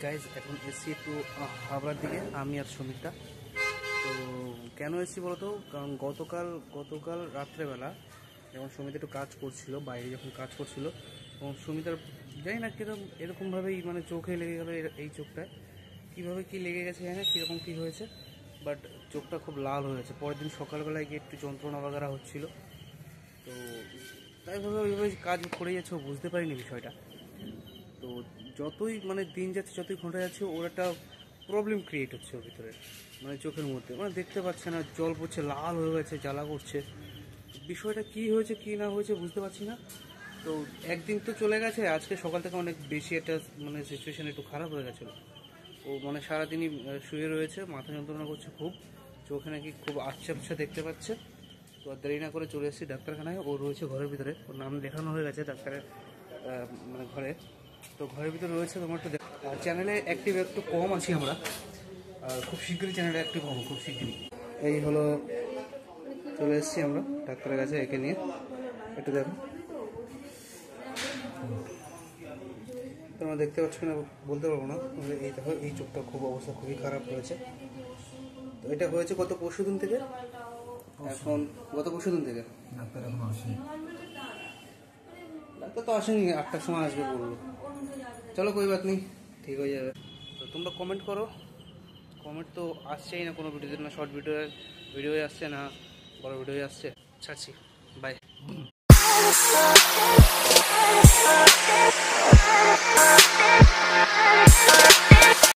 Guys এখন এসছি একটু হাবড়ার দিকে, আমি আর সুমিতা। তো কেন এসছি বলতো, কারণ গতকাল রাত্রেবেলা যখন সুমিতা একটু কাজ করছিল, বাইরে যখন কাজ করছিল, এবং সুমিতার জানি না কিরকম এরকমভাবেই মানে চোখে লেগে গেলো। এই চোখটায় কীভাবে কী লেগে গেছে জানি না, কীরকম কী হয়েছে, বাট চোখটা খুব লাল হয়েছে। পরের দিন সকালবেলায় গিয়ে একটু যন্ত্রণা বাগারা হচ্ছিল। তো তাই ভাবে ওইভাবে কাজ করে যাচ্ছে, ও বুঝতে পারিনি বিষয়টা। তো যতই মানে দিন যাচ্ছে, যতই ঘন্টা যাচ্ছে, ওর একটা প্রবলেম ক্রিয়েট হচ্ছে ওর ভিতরে, মানে চোখের মধ্যে, মানে দেখতে পাচ্ছে না, জল পড়ছে, লাল হয়ে গেছে, জ্বালা করছে। বিষয়টা কি হয়েছে কি না হয়েছে বুঝতে পারছি না। তো একদিন তো চলে গেছে, আজকে সকাল থেকে অনেক বেশি একটা মানে সিচুয়েশান একটু খারাপ হয়ে গেছিলো। ও মানে সারাদিনই শুয়ে রয়েছে, মাথা যন্ত্রণা করছে খুব, চোখে নাকি খুব আচ্ছা আচ্ছা দেখতে পাচ্ছে। তো আর দেরি না করে চলে এসেছি ডাক্তারখানায়। ও রয়েছে ঘরের ভিতরে, ওর নাম লেখানো হয়ে গেছে ডাক্তারের মানে ঘরে। তো ঘরের ভিতরে রয়েছে। তোমার একটু চ্যানেলে অ্যাক্টিভ একটু কম আছি আমরা, খুব শীঘ্রই চ্যানেলে অ্যাক্টিভ হবো, খুব শীঘ্রই। এই হলো, চলে এসেছি আমরা ডাক্তারের কাছে একে নিয়ে। একটু দেখো, তোমরা দেখতে পাচ্ছ না বলতে পারবো না। এই দেখো, এই চোখটা খুব অবস্থা খুবই খারাপ হয়েছে। তো এটা হয়েছে গত পরশুদিন থেকে। এখন গত পরশুদিন থেকে ডাক্তার এখন আসেনি। ডাক্তার তো আসেনি, 8টার সময় আসবে বললো। চলো কই বাত নেই, ঠিক হয়ে যাবে। তো তোমরা কমেন্ট করো। কমেন্ট তো আসছেই না কোনো ভিডিওতে, না শর্ট ভিডিও আসছে, না বড় ভিডিও আসছে। ছাড়ছি, বাই।